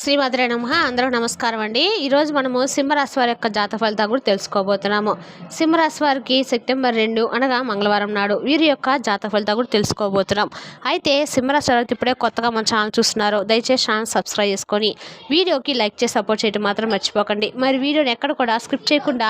శ్రీమాత్రే నమః. అందరూ నమస్కారం అండి. ఈరోజు మనము సింహరాశి వారి యొక్క జాతక ఫలితాలు కూడా తెలుసుకోబోతున్నాము. సింహరాశి వారికి సెప్టెంబర్ 2 అనగా మంగళవారం నాడు వీరి యొక్క జాతక ఫలితాలు కూడా తెలుసుకోబోతున్నాం. అయితే సింహరాశి వారికి ఇప్పుడే కొత్తగా మన ఛానల్ చూస్తున్నారు, దయచేసి ఛానల్ సబ్స్క్రైబ్ చేసుకొని వీడియోకి లైక్ చేసి సపోర్ట్ చేయడం మాత్రం మర్చిపోకండి. మరి వీడియోని ఎక్కడ కూడా స్కిప్ చేయకుండా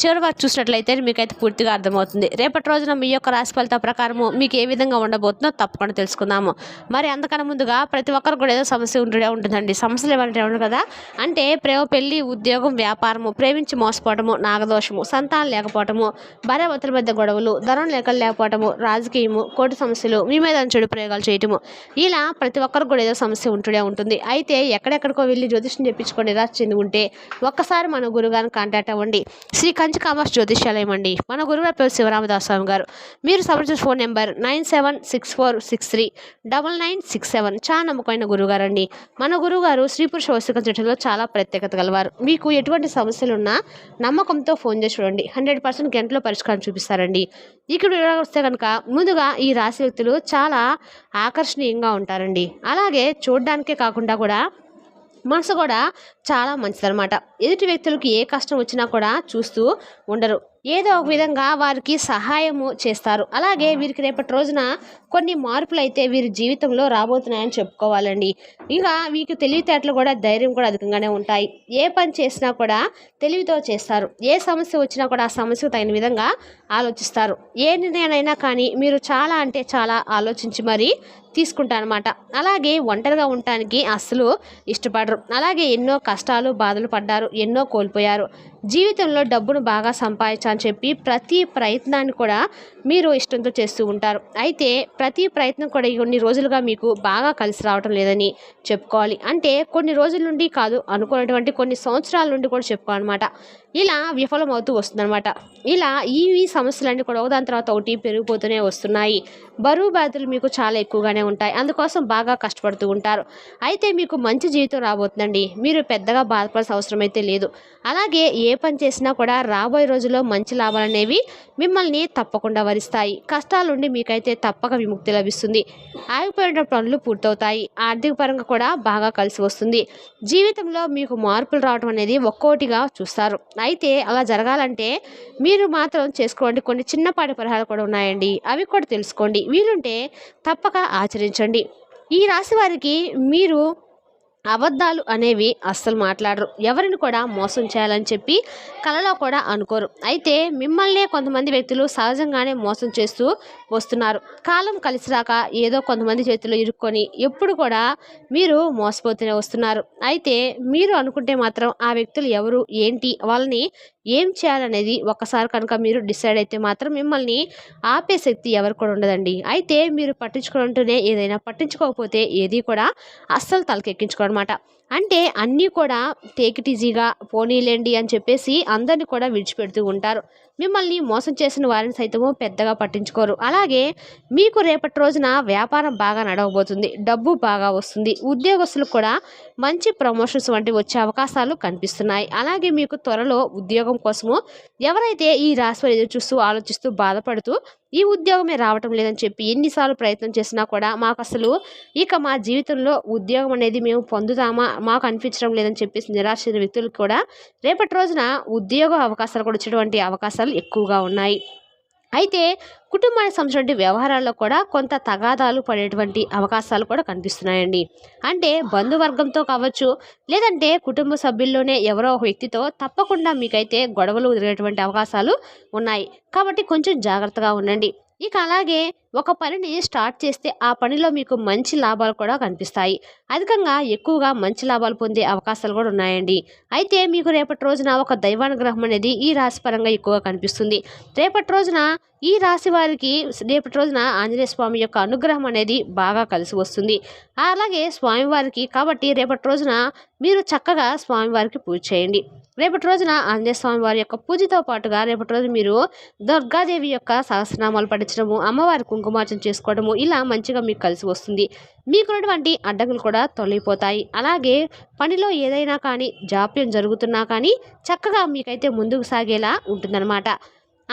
చివరి వరకు చూసినట్లయితే మీకైతే పూర్తిగా అర్థమవుతుంది. రేపటి రోజున మీ యొక్క రాశి ఫలితాల ప్రకారము మీకు ఏ విధంగా ఉండబోతుందో తప్పకుండా తెలుసుకుందాము. మరి అంతకన్నా ముందుగా ప్రతి ఒక్కరు కూడా ఏదో సమస్య ఉంటుందండి. సమస్యలు ఏమంటే ఉండదు కదా, అంటే ప్రేమ, పెళ్లి, ఉద్యోగం, వ్యాపారము, ప్రేమించి మోసపోవటము, నాగదోషము, సంతానం లేకపోవటము, భార్యాభర్తల మధ్య గొడవలు, ధనం లేకపోవటము, రాజకీయము, కోర్టు సమస్యలు, మీ మీద చెడు ప్రయోగాలు చేయటము, ఇలా ప్రతి ఒక్కరికి కూడా ఏదో సమస్య ఉంటుంది. అయితే ఎక్కడెక్కడికో వెళ్ళి జ్యోతిష్యం చెప్పించుకొని నిరాశ చెంది ఉంటే ఒక్కసారి మన గురుగారిని కాంటాక్ట్ అవ్వండి. శ్రీ కంచి కామర్స్ జ్యోతిష్యాలయం అండి. మన గురుగారి పేరు శివరామదాస్ స్వామి గారు. మీరు సంప్రదించిన ఫోన్ నెంబర్ 9764639967. చాలా నమ్మకమైన గురుగారు అండి. మన గురుగారు స్త్రీ పురుష వస్తుక చెట్టులో చాలా ప్రత్యేకత గలవారు. మీకు ఎటువంటి సమస్యలు ఉన్నా నమ్మకంతో ఫోన్ చేసి చూడండి, 100% గంటలో పరిష్కారం చూపిస్తారండి. ఇక్కడ వస్తే కనుక ముందుగా ఈ రాశి వ్యక్తులు చాలా ఆకర్షణీయంగా ఉంటారండి. అలాగే చూడడానికే కాకుండా కూడా మనసు కూడా చాలా మంచిదన్నమాట. ఎదుటి వ్యక్తులకు ఏ కష్టం వచ్చినా కూడా చూస్తూ ఉండరు, ఏదో ఒక విధంగా వారికి సహాయము చేస్తారు. అలాగే వీరికి రేపటి రోజున కొన్ని మార్పులు అయితే వీరి జీవితంలో రాబోతున్నాయని చెప్పుకోవాలండి. ఇంకా వీరికి తెలివితేటలు కూడా, ధైర్యం కూడా అధికంగానే ఉంటాయి. ఏ పని చేసినా కూడా తెలివితో చేస్తారు. ఏ సమస్య వచ్చినా కూడా ఆ సమస్యకు తగిన విధంగా ఆలోచిస్తారు. ఏ నిర్ణయానైనా కానీ మీరు చాలా అంటే చాలా ఆలోచించి మరీ తీసుకుంటారనమాట. అలాగే ఒంటరిగా ఉండటానికి అస్సలు ఇష్టపడరు. అలాగే ఎన్నో కష్టాలు, బాధలు పడ్డారు, ఎన్నో కోల్పోయారు. జీవితంలో డబ్బును బాగా సంపాదించాలని చెప్పి ప్రతి ప్రయత్నాన్ని కూడా మీరు ఇష్టంతో చేస్తూ ఉంటారు. అయితే ప్రతి ప్రయత్నం కూడా కొన్ని రోజులుగా మీకు బాగా కలిసి రావటం లేదని చెప్పుకోవాలి. అంటే కొన్ని రోజుల నుండి కాదు, అనుకున్నటువంటి కొన్ని సంవత్సరాల నుండి కూడా చెప్పుకోవాలన్నమాట. ఇలా విఫలమవుతూ వస్తుందన్నమాట. ఇలా ఈ సమస్యలన్నీ కూడా ఒకదాని తర్వాత ఒకటి పెరిగిపోతూనే వస్తున్నాయి. బరువు బాధ్యతలు మీకు చాలా ఎక్కువగానే ఉంటాయి. అందుకోసం బాగా కష్టపడుతూ ఉంటారు. అయితే మీకు మంచి జీవితం రాబోతుందండి. మీరు పెద్దగా బాధపడాల్సిన అవసరం అయితే లేదు. అలాగే ఏ పని చేసినా కూడా రాబోయే రోజుల్లో మంచి లాభాలు అనేవి మిమ్మల్ని తప్పకుండా వరిస్తాయి. కష్టాల నుండి మీకైతే తప్పక విముక్తి లభిస్తుంది. ఆగిపోయిన పనులు పూర్తవుతాయి. ఆర్థిక పరంగా కూడా బాగా కలిసి వస్తుంది. జీవితంలో మీకు మార్పులు రావడం అనేది ఒక్కోటిగా చూస్తారు. అయితే అలా జరగాలంటే మీరు మాత్రం చేసుకోండి కొన్ని చిన్నపాటి పరిహారాలు కూడా ఉన్నాయండి. అవి కూడా తెలుసుకోండి. వీలుంటే తప్పక ఆచరించండి. ఈ రాశి వారికి మీరు అబద్ధాలు అనేవి అస్సలు మాట్లాడరు. ఎవరిని కూడా మోసం చేయాలని చెప్పి కలలో కూడా అనుకోరు. అయితే మిమ్మల్నే కొంతమంది వ్యక్తులు సహజంగానే మోసం చేస్తూ వస్తున్నారు. కాలం కలిసి రాక ఏదో కొంతమంది చేతుల్లో ఇరుక్కొని ఎప్పుడు కూడా మీరు మోసపోతూనే వస్తున్నారు. అయితే మీరు అనుకుంటే మాత్రం ఆ వ్యక్తులు ఎవరు, ఏంటి, వాళ్ళని ఏం చేయాలనేది ఒక్కసారి కనుక మీరు డిసైడ్ అయితే మాత్రం మిమ్మల్ని ఆపే శక్తి ఎవరు కూడా ఉండదండి. అయితే మీరు పట్టించుకుంటూనే ఏదైనా, పట్టించుకోకపోతే ఏది కూడా అస్సలు తలకెక్కించుకోనమాట. అంటే అన్నీ కూడా టేక్ ఇట్ ఈజీగా పోనీలేండి అని చెప్పేసి అందరినీ కూడా విడిచిపెడుతూ ఉంటారు. మిమ్మల్ని మోసం చేసిన వారిని సైతము పెద్దగా పట్టించుకోరు. అలాగే మీకు రేపటి రోజున వ్యాపారం బాగా నడవబోతుంది. డబ్బు బాగా వస్తుంది. ఉద్యోగస్తులకు కూడా మంచి ప్రమోషన్స్ వంటివి వచ్చే అవకాశాలు కనిపిస్తున్నాయి. అలాగే మీకు త్వరలో ఉద్యోగం కోసము ఎవరైతే ఈ రాశి వారు ఎదురు చూస్తూ ఆలోచిస్తూ బాధపడుతూ ఈ ఉద్యోగమే రావటం లేదని చెప్పి ఎన్నిసార్లు ప్రయత్నం చేసినా కూడా మాకు అసలు ఇక మా జీవితంలో ఉద్యోగం అనేది మేము పొందుతామా, మాకు అనిపించడం లేదని చెప్పేసి నిరాశ చెందిన వ్యక్తులకు కూడా రేపటి రోజున ఉద్యోగ అవకాశాలు కూడా వచ్చేటువంటి అవకాశాలు ఎక్కువగా ఉన్నాయి. అయితే కుటుంబానికి సంబంధించిన వ్యవహారాల్లో కూడా కొంత తగాదాలు పడేటువంటి అవకాశాలు కూడా కనిపిస్తున్నాయండి. అంటే బంధువర్గంతో కావచ్చు, లేదంటే కుటుంబ సభ్యుల్లోనే ఎవరో ఒక వ్యక్తితో తప్పకుండా మీకైతే గొడవలు జరిగేటువంటి అవకాశాలు ఉన్నాయి. కాబట్టి కొంచెం జాగ్రత్తగా ఉండండి. ఇక అలాగే ఒక పనిని స్టార్ట్ చేస్తే ఆ పనిలో మీకు మంచి లాభాలు కూడా కనిపిస్తాయి. అధికంగా ఎక్కువగా మంచి లాభాలు పొందే అవకాశాలు కూడా ఉన్నాయండి. అయితే మీకు రేపటి రోజున ఒక దైవానుగ్రహం అనేది ఈ రాశి పరంగా ఎక్కువగా కనిపిస్తుంది. రేపటి రోజున ఈ రాశి వారికి రేపటి రోజున ఆంజనేయ స్వామి యొక్క అనుగ్రహం అనేది బాగా కలిసి వస్తుంది. అలాగే స్వామివారికి కాబట్టి రేపటి రోజున మీరు చక్కగా స్వామివారికి పూజ చేయండి. రేపటి రోజున ఆంజనేయ స్వామి వారి యొక్క పూజతో పాటుగా రేపటి రోజు మీరు దుర్గాదేవి యొక్క సహస్రనామాలు పఠించడము, అమ్మవారి కుంకుమార్చన చేసుకోవడము, ఇలా మంచిగా మీకు కలిసి వస్తుంది. మీకున్నటువంటి అడ్డంకులు కూడా తొలగిపోతాయి. అలాగే పనిలో ఏదైనా కానీ జాప్యం జరుగుతున్నా కానీ చక్కగా మీకైతే ముందుకు సాగేలా ఉంటుందన్నమాట.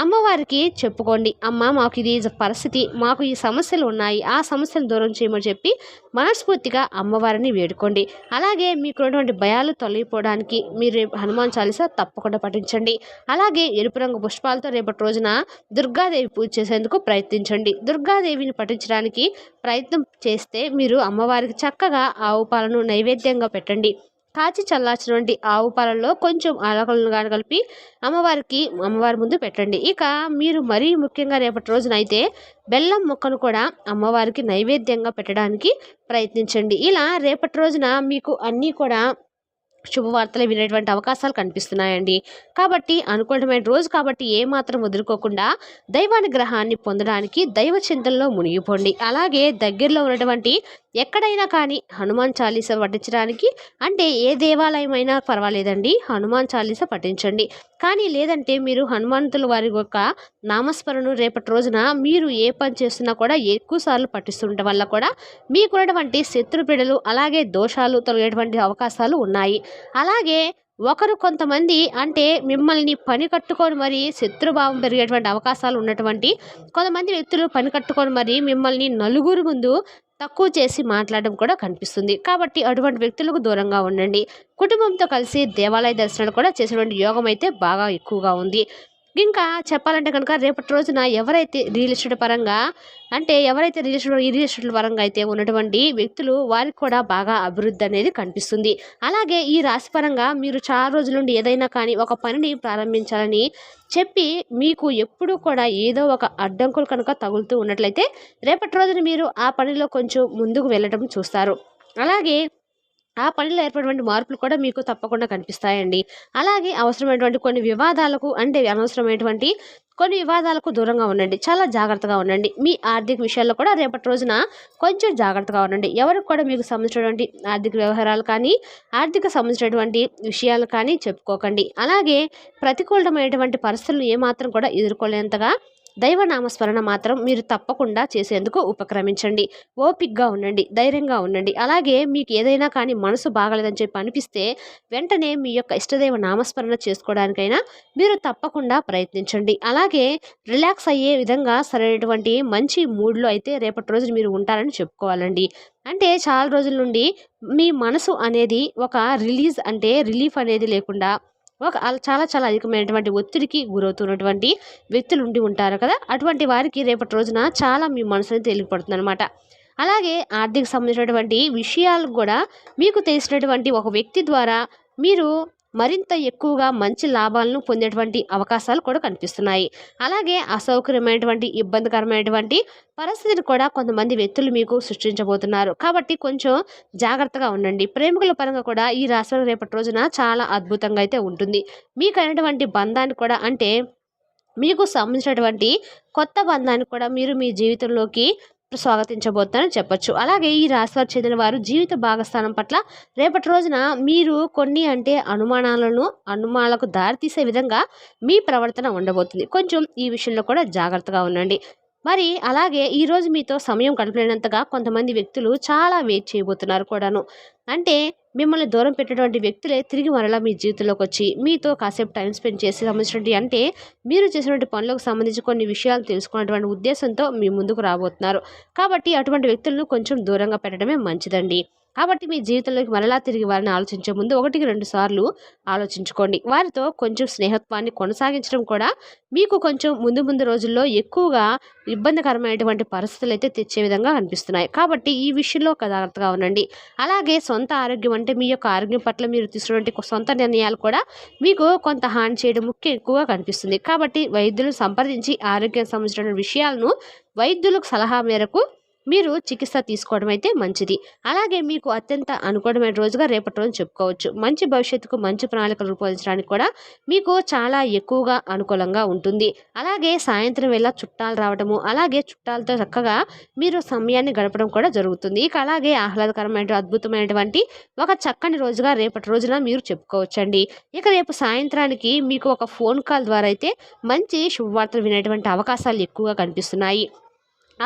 అమ్మవారికి చెప్పుకోండి. అమ్మ మాకు ఇది పరిస్థితి, మాకు ఈ సమస్యలు ఉన్నాయి, ఆ సమస్యలు దూరం చేయమని చెప్పి మనస్ఫూర్తిగా అమ్మవారిని వేడుకోండి. అలాగే మీకున్నటువంటి భయాలు తొలగిపోవడానికి మీరు రేపు హనుమాన్ చాలీసా తప్పకుండా పఠించండి. అలాగే ఎరుపు రంగు పుష్పాలతో రేపటి రోజున దుర్గాదేవి పూజ చేసేందుకు ప్రయత్నించండి. దుర్గాదేవిని పఠించడానికి ప్రయత్నం చేస్తే మీరు అమ్మవారికి చక్కగా ఆవు పాలను నైవేద్యంగా పెట్టండి. కాచి చల్లార్చినటువంటి ఆవు పాలల్లో కొంచెం ఆలకలను గాని కలిపి అమ్మవారి ముందు పెట్టండి. ఇక మీరు మరీ ముఖ్యంగా రేపటి రోజున అయితే బెల్లం ముక్కను కూడా అమ్మవారికి నైవేద్యంగా పెట్టడానికి ప్రయత్నించండి. ఇలా రేపటి రోజున మీకు అన్నీ కూడా శుభవార్తలు వినేటువంటి అవకాశాలు కనిపిస్తున్నాయండి. కాబట్టి అనుకూలమైన రోజు కాబట్టి ఏమాత్రం వదులుకోకుండా దైవానుగ్రహాన్ని పొందడానికి దైవ చింతనలో మునిగిపోండి. అలాగే దగ్గరలో ఉన్నటువంటి ఎక్కడైనా కానీ హనుమాన్ చాలీసా పఠించడానికి, అంటే ఏ దేవాలయం అయినా పర్వాలేదండి, హనుమాన్ చాలీసా పఠించండి. కానీ లేదంటే మీరు హనుమంతుల వారి యొక్క నామస్మరణను రేపటి రోజున మీరు ఏ పని చేస్తున్నా కూడా ఎక్కువ సార్లు పఠిస్తుండటం వల్ల కూడా మీకున్నటువంటి శత్రుపీడలు అలాగే దోషాలు తొలగేటువంటి అవకాశాలు ఉన్నాయి. అలాగే కొంతమంది అంటే మిమ్మల్ని పని కట్టుకొని మరి శత్రుభావం పెరిగేటువంటి అవకాశాలు ఉన్నటువంటి కొంతమంది వ్యక్తులు పని కట్టుకొని మరి మిమ్మల్ని నలుగురు ముందు తక్కువ చేసి మాట్లాడడం కూడా కనిపిస్తుంది. కాబట్టి అటువంటి వ్యక్తులకు దూరంగా ఉండండి. కుటుంబంతో కలిసి దేవాలయ దర్శనాలు కూడా చేసేటువంటి యోగం అయితే బాగా ఎక్కువగా ఉంది. ఇంకా చెప్పాలంటే కనుక రేపటి రోజున ఎవరైతే రియల్ ఎస్టేట్ పరంగా అంటే ఎవరైతే రియల్ ఎస్టేట్ పరంగా అయితే ఉన్నటువంటి వ్యక్తులు వారికి కూడా బాగా అభివృద్ధి అనేది కనిపిస్తుంది. అలాగే ఈ రాశి పరంగా మీరు చాలా రోజుల నుండి ఏదైనా కానీ ఒక పనిని ప్రారంభించాలని చెప్పి మీకు ఎప్పుడూ కూడా ఏదో ఒక అడ్డంకులు కనుక తగులుతూ ఉన్నట్లయితే రేపటి రోజున మీరు ఆ పనిలో కొంచెం ముందుకు వెళ్ళడం చూస్తారు. అలాగే ఆ పనిలో ఏర్పడినటువంటి మార్పులు కూడా మీకు తప్పకుండా కనిపిస్తాయండి. అలాగే అవసరమైనటువంటి కొన్ని వివాదాలకు అంటే అనవసరమైనటువంటి కొన్ని వివాదాలకు దూరంగా ఉండండి. చాలా జాగ్రత్తగా ఉండండి. మీ ఆర్థిక విషయాల్లో కూడా రేపటి రోజున కొంచెం జాగ్రత్తగా ఉండండి. ఎవరికి కూడా మీకు సంబంధించినటువంటి ఆర్థిక వ్యవహారాలు కానీ ఆర్థిక సంబంధించినటువంటి విషయాలు కానీ చెప్పుకోకండి. అలాగే ప్రతికూలమైనటువంటి పరిస్థితులను ఏమాత్రం కూడా ఎదుర్కోలేంతగా దైవనామస్మరణ మాత్రం మీరు తప్పకుండా చేసేందుకు ఉపక్రమించండి. ఓపిక్గా ఉండండి, ధైర్యంగా ఉండండి. అలాగే మీకు ఏదైనా కానీ మనసు బాగలేదని చెప్పి అనిపిస్తే వెంటనే మీ యొక్క ఇష్టదైవ నామస్మరణ చేసుకోవడానికైనా మీరు తప్పకుండా ప్రయత్నించండి. అలాగే రిలాక్స్ అయ్యే విధంగా సరైనటువంటి మంచి మూడ్లో అయితే రేపటి రోజు మీరు ఉంటారని చెప్పుకోవాలండి. అంటే చాలా రోజుల నుండి మీ మనసు అనేది ఒక రిలీఫ్ అనేది లేకుండా చాలా చాలా అధికమైనటువంటి ఒత్తిడికి గురవుతున్నటువంటి వ్యక్తులు ఉంటారు కదా, అటువంటి వారికి రేపటి రోజున చాలా మీ మనసుని తేలికపడుతుంది అనమాట. అలాగే ఆర్థిక సంబంధించినటువంటి విషయాలు కూడా మీకు తెలిసినటువంటి ఒక వ్యక్తి ద్వారా మీరు మరింత ఎక్కువగా మంచి లాభాలను పొందేటువంటి అవకాశాలు కూడా కనిపిస్తున్నాయి. అలాగే అసౌకర్యమైనటువంటి ఇబ్బందికరమైనటువంటి పరిస్థితిని కూడా కొంతమంది వ్యక్తులు మీకు సృష్టించబోతున్నారు. కాబట్టి కొంచెం జాగ్రత్తగా ఉండండి. ప్రేమికుల పరంగా కూడా ఈ రాశి రేపటి రోజున చాలా అద్భుతంగా అయితే ఉంటుంది. మీకు అయినటువంటి బంధాన్ని కూడా అంటే మీకు సంబంధించినటువంటి కొత్త బంధాన్ని కూడా మీరు మీ జీవితంలోకి స్వాగతించబోతానని చెప్పొచ్చు. అలాగే ఈ రాశివారు చెందిన వారు జీవిత భాగస్థానం పట్ల రేపటి రోజున మీరు కొన్ని అంటే అనుమానాలకు దారితీసే విధంగా మీ ప్రవర్తన ఉండబోతుంది. కొంచెం ఈ విషయంలో కూడా జాగ్రత్తగా ఉండండి. మరి అలాగే ఈరోజు మీతో సమయం గడపలేనంతగా కొంతమంది వ్యక్తులు చాలా వెయిట్ చేయబోతున్నారు కూడాను. అంటే మిమ్మల్ని దూరం పెట్టినటువంటి వ్యక్తులే తిరిగి మరలా మీ జీవితంలోకి వచ్చి మీతో కాసేపు టైం స్పెండ్ చేసి సంబంధించినటువంటి అంటే మీరు చేసినటువంటి పనులకు సంబంధించి కొన్ని విషయాలు తెలుసుకున్నటువంటి ఉద్దేశంతో మీ ముందుకు రాబోతున్నారు. కాబట్టి అటువంటి వ్యక్తులను కొంచెం దూరంగా పెట్టడమే మంచిదండి. కాబట్టి మీ జీవితంలోకి మరలా తిరిగి వారిని ఆలోచించే ముందు 1-2 సార్లు ఆలోచించుకోండి. వారితో కొంచెం స్నేహత్వాన్ని కొనసాగించడం కూడా మీకు కొంచెం ముందు రోజుల్లో ఎక్కువగా ఇబ్బందికరమైనటువంటి పరిస్థితులు అయితే తెచ్చే విధంగా కనిపిస్తున్నాయి. కాబట్టి ఈ విషయంలో జాగ్రత్తగా ఉండండి. అలాగే సొంత ఆరోగ్యం అంటే మీ యొక్క ఆరోగ్యం పట్ల మీరు తీసుకున్నటువంటి సొంత నిర్ణయాలు కూడా మీకు కొంత హాని చేయడం ఎక్కువగా కనిపిస్తుంది. కాబట్టి వైద్యులను సంప్రదించి ఆరోగ్యానికి సంబంధించిన విషయాలను వైద్యులకు సలహా మేరకు మీరు చికిత్స తీసుకోవడం అయితే మంచిది. అలాగే మీకు అత్యంత అనుకూలమైన రోజుగా రేపటి రోజు చెప్పుకోవచ్చు. మంచి భవిష్యత్తుకు మంచి ప్రణాళికలు రూపొందించడానికి కూడా మీకు చాలా ఎక్కువగా అనుకూలంగా ఉంటుంది. అలాగే సాయంత్రం వేళ చుట్టాలు రావడము, అలాగే చుట్టాలతో చక్కగా మీరు సమయాన్ని గడపడం కూడా జరుగుతుంది. ఇక అలాగే ఆహ్లాదకరమైన అద్భుతమైనటువంటి ఒక చక్కని రోజుగా రేపటి రోజున మీరు చెప్పుకోవచ్చండి. ఇక రేపు సాయంత్రానికి మీకు ఒక ఫోన్ కాల్ ద్వారా అయితే మంచి శుభవార్తలు వినేటువంటి అవకాశాలు ఎక్కువగా కనిపిస్తున్నాయి.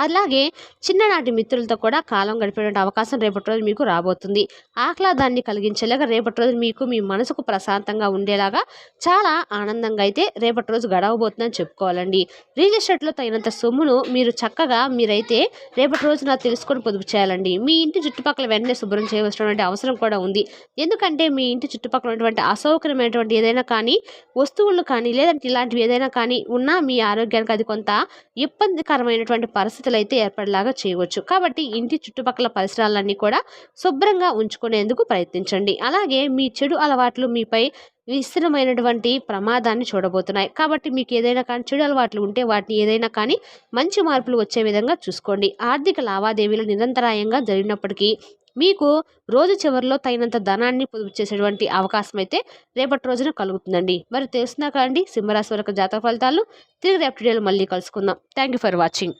అలాగే చిన్ననాటి మిత్రులతో కూడా కాలం గడిపేటువంటి అవకాశం రేపటి రోజు మీకు రాబోతుంది. ఆహ్లాదాన్ని కలిగించేలాగా రేపటి రోజు మీకు మీ మనసుకు ప్రశాంతంగా ఉండేలాగా చాలా ఆనందంగా అయితే రేపటి రోజు గడవబోతుందని చెప్పుకోవాలండి. రియల్ ఎస్టేట్లో తగినంత సొమ్మును మీరు చక్కగా మీరైతే రేపటి రోజున తెలుసుకొని పొదుపు చేయాలండి. మీ ఇంటి చుట్టుపక్కల వెంటనే శుభ్రం చేయవలసినటువంటి అవసరం కూడా ఉంది. ఎందుకంటే మీ ఇంటి చుట్టుపక్కల ఉన్నటువంటి అసౌకర్యమైనటువంటి ఏదైనా కానీ వస్తువులు కానీ లేదంటే ఇలాంటివి ఏదైనా కానీ ఉన్నా మీ ఆరోగ్యానికి అది కొంత ఇబ్బందికరమైనటువంటి పరిస్థితులు అయితే ఏర్పడేలాగా చేయవచ్చు. కాబట్టి ఇంటి చుట్టుపక్కల పరిసరాలన్నీ కూడా శుభ్రంగా ఉంచుకునేందుకు ప్రయత్నించండి. అలాగే మీ చెడు అలవాట్లు మీపై విస్తృతమైనటువంటి ప్రమాదాన్ని చూడబోతున్నాయి. కాబట్టి మీకు ఏదైనా కానీ చెడు అలవాట్లు ఉంటే వాటిని ఏదైనా కానీ మంచి మార్పులు వచ్చే విధంగా చూసుకోండి. ఆర్థిక లావాదేవీలు నిరంతరాయంగా జరిగినప్పటికీ మీకు రోజు చివరిలో తగినంత ధనాన్ని పొదుపు చేసేటువంటి అవకాశం అయితే రేపటి రోజున కలుగుతుందండి. మరి తెలుసునా కాండి సింహరాశి వరకు జాతక ఫలితాలు. తిరిగి రేపటి వీడియోలో మళ్ళీ కలుసుకుందాం. Thank you for watching.